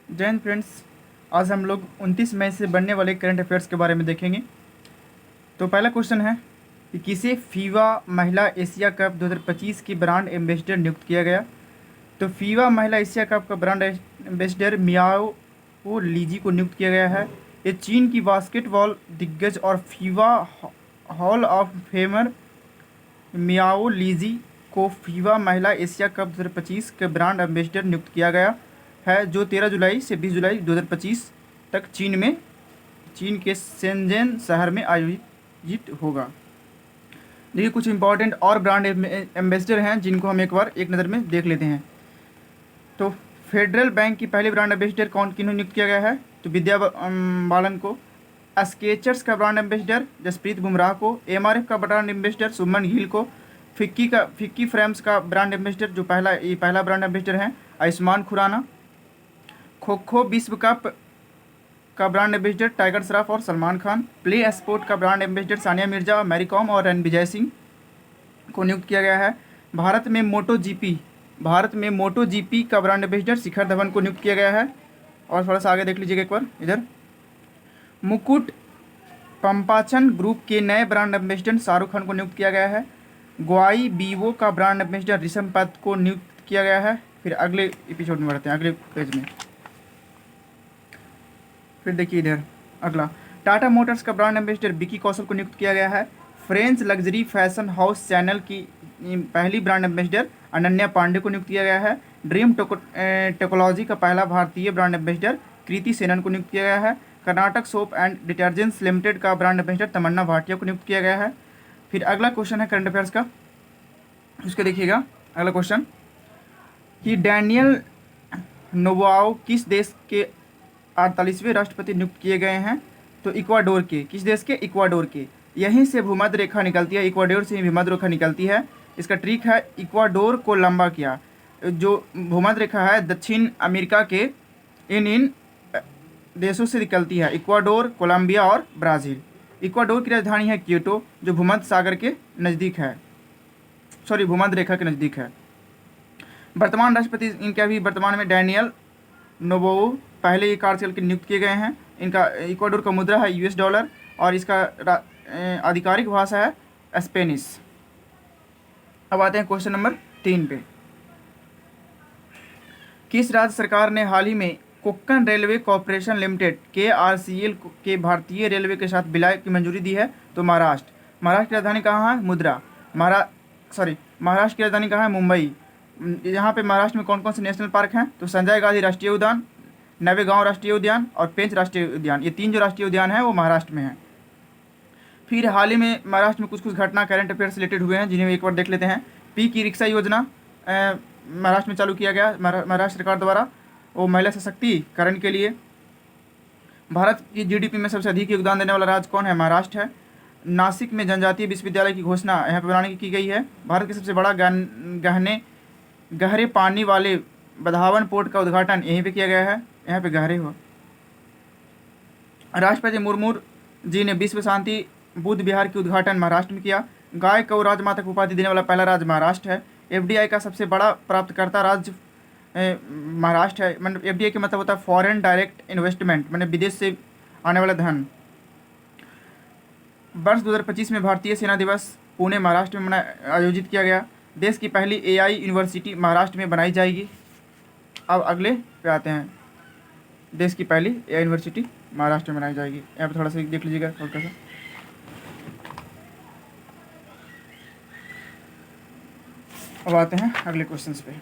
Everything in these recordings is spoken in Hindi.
जय हिंद फ्रेंड्स। आज हम लोग 29 मई से बनने वाले करंट अफेयर्स के बारे में देखेंगे। तो पहला क्वेश्चन है कि किसे फीवा महिला एशिया कप 2025 की ब्रांड एम्बेसडर नियुक्त किया गया। तो फीवा महिला एशिया कप का ब्रांड एम्बेसडर मियाओ लीजी को नियुक्त किया गया है। ये चीन की बास्केटबॉल दिग्गज और FIBA Hall of Famer Miao Lijie को फीवा महिला एशिया कप 2025 के ब्रांड एम्बेसडर नियुक्त किया गया है, जो 13 जुलाई से 20 जुलाई 2025 तक चीन के शेंजेन शहर में आयोजित होगा। देखिए कुछ इंपॉर्टेंट और ब्रांड एम्बेसडर हैं जिनको हम एक बार एक नज़र में देख लेते हैं। तो फेडरल बैंक की पहली ब्रांड एम्बेसडर किन्होंने नियुक्त किया गया है, तो विद्या बालन को। स्केचर्स का ब्रांड एम्बेसडर जसप्रीत बुमराह को। एमआरएफ का ब्रांड एम्बेसडर सुमन गिल को। फिक्की फ्रेम्स का ब्रांड एम्बेसडर जो पहला ब्रांड एम्बेसडर है आयुष्मान खुराना। खो खो विश्व कप का ब्रांड एम्बेसडर टाइगर श्रॉफ और सलमान खान। प्ले स्पोर्ट का ब्रांड एम्बेसडर सानिया मिर्जा, मैरी कॉम और रणविजय सिंह को नियुक्त किया गया है। भारत में मोटो जीपी का ब्रांड एम्बेसडर शिखर धवन को नियुक्त किया गया है। और थोड़ा सा आगे देख लीजिएगा एक बार इधर। मुकुट पंपाचन ग्रुप के नए ब्रांड एम्बेसडर शाहरुख खान को नियुक्त किया गया है। ग्वाई बीवो का ब्रांड एम्बेसडर ऋषभ पंत को नियुक्त किया गया है। फिर अगले एपिसोड में बढ़ते हैं, अगले पेज में। फिर देखिए इधर अगला, टाटा मोटर्स का ब्रांड एम्बेसडर विकी कौशल को नियुक्त किया गया है। French luxury fashion house channel की पहली ब्रांड एम्बेसडर अनन्या पांडे को नियुक्त किया गया है। ड्रीम टेक्नोलॉजी का पहला भारतीय ब्रांड एम्बेसडर कृति सेनन को नियुक्त किया गया है। Karnataka soap and detergents limited का ब्रांड एम्बेसडर तमन्ना भाटिया को नियुक्त किया गया है। फिर अगला क्वेश्चन है करंट अफेयर्स का, उसके देखिएगा अगला क्वेश्चन कि डैनियल नोबोआ किस देश के 48वें राष्ट्रपति नियुक्त किए गए हैं। तो इक्वाडोर के। किस देश के? इक्वाडोर के। यहीं से भूमध्य रेखा निकलती है, इक्वाडोर से ही भूमध्य रेखा निकलती है। इसका ट्रिक है इक्वाडोर को लंबा किया। जो भूमध्य रेखा है दक्षिण अमेरिका के इन देशों से निकलती है, इक्वाडोर, कोलंबिया और ब्राज़ील। इक्वाडोर की राजधानी है क्योटो, जो भूमध्य सागर के नज़दीक है, भूमध्य रेखा के नज़दीक है। वर्तमान राष्ट्रपति इनका भी वर्तमान में डैनियल नोबोआ पहले ये कार्यकाल के नियुक्त किए गए हैं। इनका इक्वाडोर का मुद्रा है यूएस डॉलर और इसका आधिकारिक भाषा है स्पेनिश। अब आते हैं क्वेश्चन नंबर 3 पे। किस राज्य सरकार ने हाल ही में Konkan railway corporation limited KRCL के भारतीय रेलवे के साथ विलय की मंजूरी दी है। तो महाराष्ट्र। महाराष्ट्र की राजधानी कहाँ है? महाराष्ट्र की राजधानी कहाँ है? मुंबई। यहाँ पे महाराष्ट्र में कौन कौन से नेशनल पार्क हैं? तो संजय गांधी राष्ट्रीय उद्यान, नवेगांव राष्ट्रीय उद्यान और पेंच राष्ट्रीय उद्यान। ये 3 जो राष्ट्रीय उद्यान हैं वो महाराष्ट्र में हैं। फिर हाल ही में महाराष्ट्र में कुछ घटना करंट अफेयर से रिलेटेड हुए हैं जिन्हें एक बार देख लेते हैं। ई रिक्शा योजना महाराष्ट्र में चालू किया गया महाराष्ट्र सरकार द्वारा, वो महिला सशक्तिकरण के लिए। भारत की GDP में सबसे अधिक योगदान देने वाला राज्य कौन है? महाराष्ट्र है। नासिक में जनजातीय विश्वविद्यालय की घोषणा यहाँ पर बनाने की गई है। भारत के सबसे बड़ा गहरे पानी वाले बधावन पोर्ट का उद्घाटन यहीं पे किया गया है, यहाँ पे गहरे हुआ। राष्ट्रपति मुर्मू जी ने विश्व शांति बुद्ध विहार के उद्घाटन महाराष्ट्र में किया। गाय को राजमाता की उपाधि देने वाला पहला राज्य महाराष्ट्र है। FDI का सबसे बड़ा प्राप्तकर्ता राज्य महाराष्ट्र है। मतलब FDI का मतलब होता है फॉरेन डायरेक्ट इन्वेस्टमेंट, मतलब विदेश से आने वाला धन। वर्ष 2025 में भारतीय सेना दिवस पुणे महाराष्ट्र में आयोजित किया गया। देश की पहली AI यूनिवर्सिटी महाराष्ट्र में बनाई जाएगी। अब अगले पे आते हैं, देश की पहली AI यूनिवर्सिटी महाराष्ट्र में बनाई जाएगी। यहाँ पे थोड़ा सा देख लीजिएगा हल्का सा। अब आते हैं अगले क्वेश्चन पे।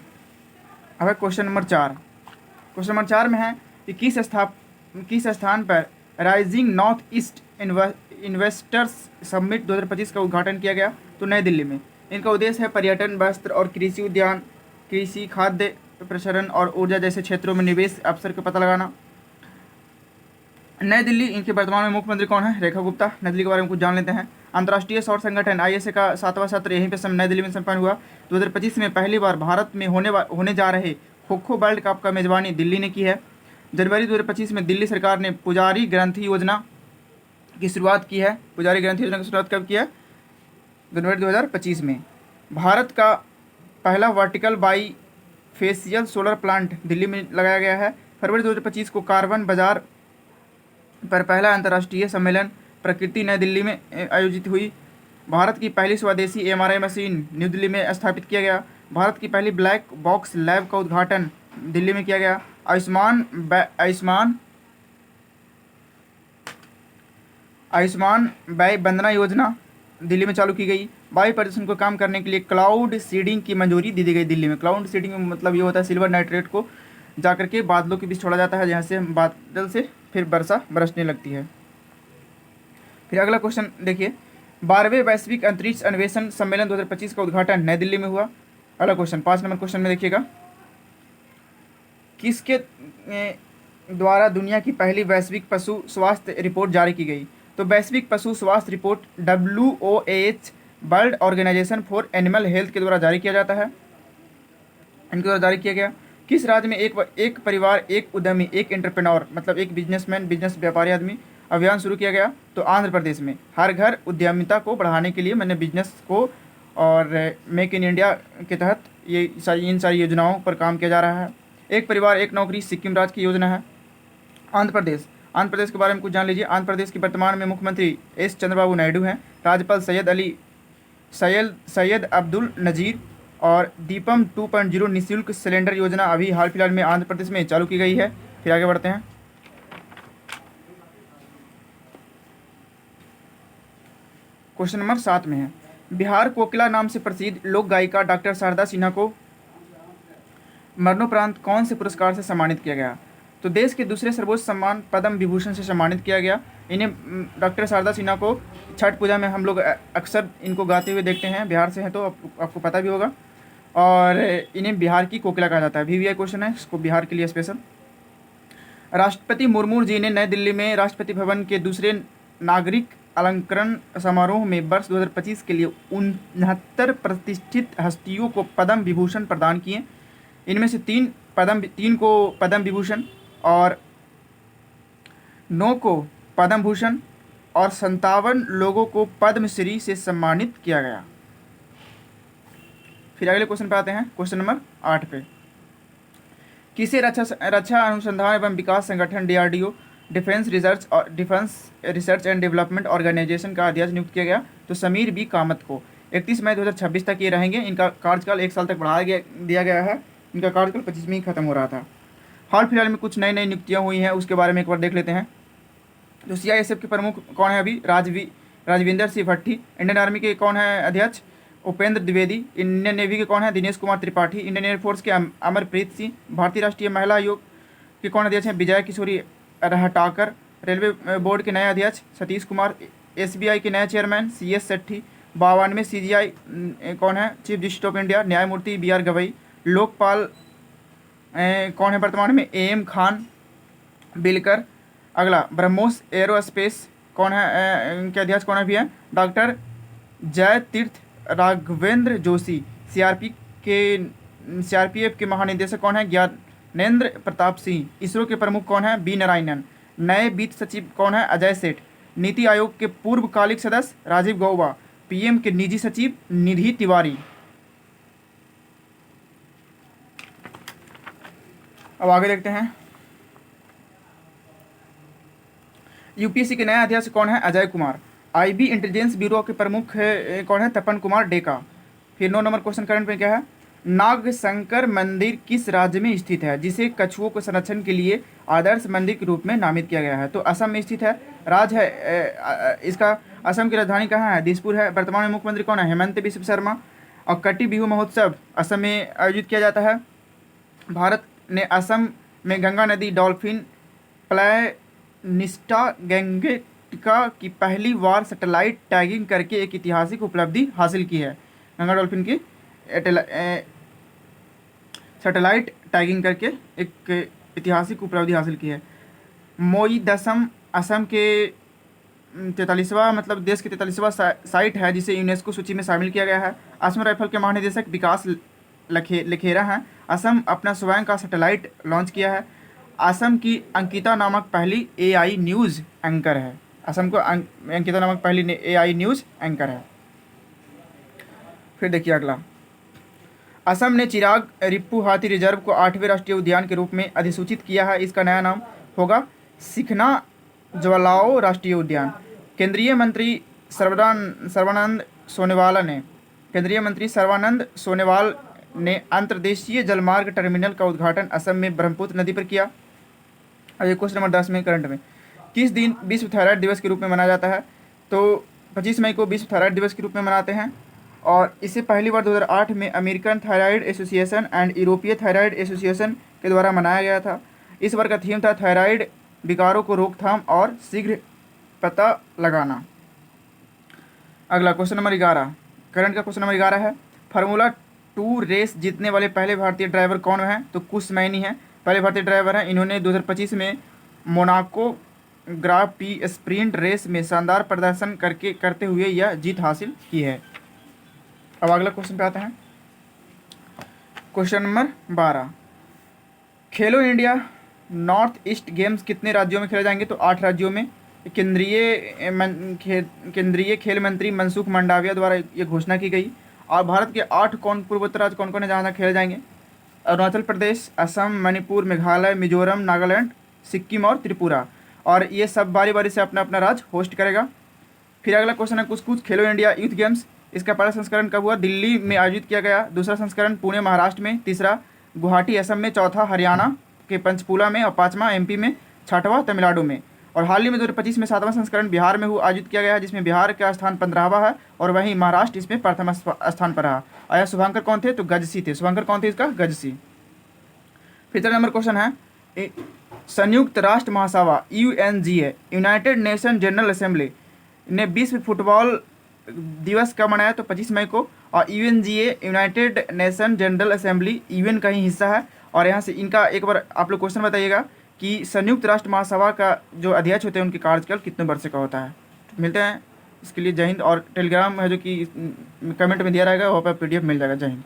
अब है क्वेश्चन नंबर 4। क्वेश्चन नंबर 4 में है कि किस स्थान पर rising north east investors summit 2025 का उद्घाटन किया गया। तो नई दिल्ली में। इनका उद्देश्य है पर्यटन, वस्त्र और कृषि उद्यान, कृषि, खाद्य प्रसरण और ऊर्जा जैसे क्षेत्रों में निवेश अवसर का पता लगाना। नई दिल्ली। इनके वर्तमान में मुख्यमंत्री कौन है? रेखा गुप्ता। नई दिल्ली के बारे में कुछ जान लेते हैं। अंतर्राष्ट्रीय सौर संगठन ISA का 7वां सत्र यहीं पे नई दिल्ली में संपन्न हुआ। 2025 में पहली बार भारत में होने जा रहे खो खो वर्ल्ड कप का मेजबानी दिल्ली ने की है। जनवरी 2025 में दिल्ली सरकार ने पुजारी ग्रंथि योजना की शुरुआत की है। पुजारी ग्रंथि योजना की शुरुआत कब किया? जनवरी 2025 में। भारत का पहला vertical by facial solar plant Delhi में लगाया गया है। फरवरी 2025 को कार्बन बाजार पर पहला अंतर्राष्ट्रीय सम्मेलन प्रकृति नई दिल्ली में आयोजित हुई। भारत की पहली स्वदेशी एमआरआई मशीन न्यू दिल्ली में स्थापित किया गया। भारत की पहली ब्लैक बॉक्स लैब का उद्घाटन दिल्ली में किया गया। आयुष्मान व्यय वंदना योजना दिल्ली में चालू की गई। वायु प्रदूषण को कम करने के लिए क्लाउड सीडिंग की मंजूरी दी गई दिल्ली में। क्लाउड सीडिंग में मतलब ये होता है सिल्वर नाइट्रेट को जाकर के बादलों के बीच छोड़ा जाता है, जहाँ से बादल से फिर वर्षा बरसने लगती है। फिर अगला क्वेश्चन देखिए, 12वें वैश्विक अंतरिक्ष अन्वेषण सम्मेलन 2025 का उद्घाटन नई दिल्ली में हुआ। अगला क्वेश्चन 5 नंबर क्वेश्चन में देखिएगा, किसके द्वारा दुनिया की पहली वैश्विक पशु स्वास्थ्य रिपोर्ट जारी की गई? तो वैश्विक पशु स्वास्थ्य report WOAH World Organisation for Animal Health के द्वारा जारी किया जाता है, इनके द्वारा जारी किया गया। किस राज्य में एक परिवार एक उद्यमी एक एंटरप्रेन्योर मतलब एक बिजनेसमैन बिजनेस व्यापारी आदमी अभियान शुरू किया गया? तो आंध्र प्रदेश में। हर घर उद्यमिता को बढ़ाने के लिए मैंने बिजनेस को और मेक इन इंडिया के तहत इन सारी योजनाओं पर काम किया जा रहा है। एक परिवार एक नौकरी सिक्किम राज्य की योजना है। आंध्र प्रदेश के बारे में कुछ जान लीजिए। आंध्र प्रदेश के वर्तमान में मुख्यमंत्री एस चंद्रबाबू नायडू हैं। राज्यपाल सैयद अब्दुल नजीर और दीपम 2.0 निःशुल्क सिलेंडर योजना अभी हाल फिलहाल में आंध्र प्रदेश में चालू की गई है। फिर आगे बढ़ते हैं। क्वेश्चन नंबर 7 में है, बिहार कोकिला नाम से प्रसिद्ध लोक गायिका डॉक्टर शारदा सिन्हा को मरणोपरांत कौन से पुरस्कार से सम्मानित किया गया? तो देश के दूसरे सर्वोच्च सम्मान पद्म विभूषण से सम्मानित किया गया। इन्हें डॉक्टर शारदा सिन्हा को छठ पूजा में हम लोग अक्सर इनको गाते हुए देखते हैं। बिहार से हैं तो आपको पता भी होगा। और इन्हें बिहार की कोकिला कहा जाता है। VVI क्वेश्चन है, इसको बिहार के लिए स्पेशल। राष्ट्रपति मुर्मू जी ने नई दिल्ली में राष्ट्रपति भवन के दूसरे नागरिक अलंकरण समारोह में वर्ष 2025 के लिए 69 प्रतिष्ठित हस्तियों को पद्म विभूषण प्रदान किए। इनमें से 3 को पद्म विभूषण और 9 को पद्म भूषण और 57 लोगों को पद्मश्री से सम्मानित किया गया। फिर अगले क्वेश्चन पे आते हैं, क्वेश्चन नंबर 8 पे। किसे रक्षा अनुसंधान एवं विकास संगठन DRDO Defence Research and Development Organisation का अध्यक्ष नियुक्त किया गया? तो समीर बी कामत को। 31 मई 2026 तक ये रहेंगे। इनका कार्यकाल 1 साल तक दिया गया है। इनका कार्यकाल 25 में ही खत्म हो रहा था। हाल फिलहाल में कुछ नई नियुक्तियाँ हुई हैं, उसके बारे में एक बार देख लेते हैं। तो CISF के प्रमुख कौन है अभी? राजविंदर सिंह भट्टी। इंडियन आर्मी के कौन है अध्यक्ष? उपेंद्र द्विवेदी। इंडियन नेवी के कौन है? दिनेश कुमार त्रिपाठी। इंडियन एयरफोर्स के अमरप्रीत सिंह। भारतीय राष्ट्रीय महिला आयोग के कौन अध्यक्ष हैं? विजय किशोरी रहटाकर। रेलवे बोर्ड के नए अध्यक्ष सतीश कुमार। SBI के नए चेयरमैन CS सेट्ठी। 52वें CGI कौन है? चीफ जस्टिस ऑफ इंडिया न्यायमूर्ति BR गवई। लोकपाल कौन है वर्तमान में? AM खान बिलकर। अगला ब्रह्मोस एरोस्पेस कौन है? इनके अध्यक्ष कौन है भी है? डॉक्टर जय तीर्थ राघवेंद्र जोशी। CRPF के महानिदेशक कौन है? ज्ञानेंद्र प्रताप सिंह। इसरो के प्रमुख कौन है? B नारायणन। नए वित्त सचिव कौन है? अजय सेठ। नीति आयोग के पूर्वकालिक सदस्य राजीव गौबा। PM के निजी सचिव निधि तिवारी। अब आगे देखते हैं। UPSC के नए अध्यक्ष कौन है? Ajay Kumar. IB intelligence bureau के प्रमुख कौन है? तपन कुमार डेका। फिर 9 नंबर क्वेश्चन करंट में क्या है? नागशंकर मंदिर किस राज्य में स्थित है जिसे कछुओं के संरक्षण के लिए आदर्श मंदिर के रूप में नामित किया गया है? तो असम में स्थित है। राज्य है इसका असम की राजधानी कहाँ है? दिसपुर है। वर्तमान में मुख्यमंत्री कौन है? हेमंत बिस्व शर्मा। और कटी बिहू महोत्सव असम में आयोजित किया जाता है। भारत ने असम में गंगा नदी डॉल्फिन प्लैनिस्टा गैंगेटिका की पहली बार सैटेलाइट टैगिंग करके एक ऐतिहासिक उपलब्धि हासिल की है। गंगा डॉल्फिन की सैटेलाइट टैगिंग करके एक ऐतिहासिक उपलब्धि हासिल की है। मोई दसम असम के 43वां मतलब देश के 43वां साइट है जिसे यूनेस्को सूची में शामिल किया गया है। असम राइफल के महानिदेशक विकास लखेरा हैं। असम अपना स्वयं का सैटेलाइट लॉन्च किया है। असम की अंकिता नामक पहली AI न्यूज़ एंकर है। असम को अंकिता नामक पहली AI न्यूज़ एंकर है। फिर देखिए अगला, असम ने चिराग रिप्पू हाथी रिजर्व को 8वें राष्ट्रीय उद्यान के रूप में अधिसूचित किया है। इसका नया नाम होगा सिखना ज्वालाओ राष्ट्रीय उद्यान। केंद्रीय मंत्री सर्बानंद सोनोवाल ने अंतर्देशीय जलमार्ग टर्मिनल का उद्घाटन असम में ब्रह्मपुत्र नदी पर किया। अब ये क्वेश्चन नंबर 10 में करंट में, किस दिन विश्व थायराइड दिवस के रूप में मनाया जाता है? तो 25 मई को विश्व थायराइड दिवस के रूप में मनाते हैं। और इसे पहली बार 2008 में अमेरिकन थायराइड एसोसिएशन एंड यूरोपीय थायराइड एसोसिएशन के द्वारा मनाया गया था। इस बार का थीम था थायराइड विकारों को रोकथाम और शीघ्र पता लगाना। अगला क्वेश्चन नंबर 11, करंट का क्वेश्चन नंबर 11 है, फार्मूला 2 रेस जीतने वाले पहले भारतीय ड्राइवर कौन हैं? तो कुश मैनी हैं, पहले भारतीय ड्राइवर हैं। इन्होंने 2025 में मोनाको ग्रां प्री स्प्रिंट रेस में शानदार प्रदर्शन करते हुए यह जीत हासिल की है। अब अगला क्वेश्चन पे आते हैं, क्वेश्चन नंबर 12, खेलो इंडिया नॉर्थ ईस्ट गेम्स कितने राज्यों में खेले जाएंगे? तो 8 राज्यों में। केंद्रीय खेल मंत्री मनसुख मंडाविया द्वारा ये घोषणा की गई। और भारत के 8 पूर्वोत्तर राज्य कौन कौन है जहाँ खेले जाएंगे? अरुणाचल प्रदेश, असम, मणिपुर, मेघालय, मिजोरम, नागालैंड, सिक्किम और त्रिपुरा। और ये सब बारी बारी से अपना अपना राज्य होस्ट करेगा। फिर अगला क्वेश्चन है कुछ खेलो इंडिया यूथ गेम्स। इसका पहला संस्करण कब हुआ? दिल्ली में आयोजित किया गया। दूसरा संस्करण पुणे महाराष्ट्र में, तीसरा गुवाहाटी असम में, चौथा हरियाणा के पंचकुला में और 5वां एमपी में, 6वां तमिलनाडु में। और हाल ही में 2025 में 7वां संस्करण बिहार में आयोजित किया गया है, जिसमें बिहार का स्थान 15वां है और वहीं महाराष्ट्र इसमें प्रथम स्थान पर रहा। आया शुभांकर कौन थे? तो गजसी थे। शुभांकर कौन थे? इसका गजसी। फिर 3 नंबर क्वेश्चन है, संयुक्त राष्ट्र महासभा UNGA United nation general assembly ने विश्व फुटबॉल दिवस कब मनाया? तो 25 मई को। और UNGA United nation general assembly UN का ही हिस्सा है। और यहाँ से इनका एक बार आप लोग क्वेश्चन बताइएगा कि संयुक्त राष्ट्र महासभा का जो अध्यक्ष होते हैं उनके कार्यकाल कितने वर्ष का होता है। मिलते हैं इसके लिए, जय हिंद। और टेलीग्राम है जो कि कमेंट में दिया रहेगा, वहाँ पर PDF मिल जाएगा। जय हिंद।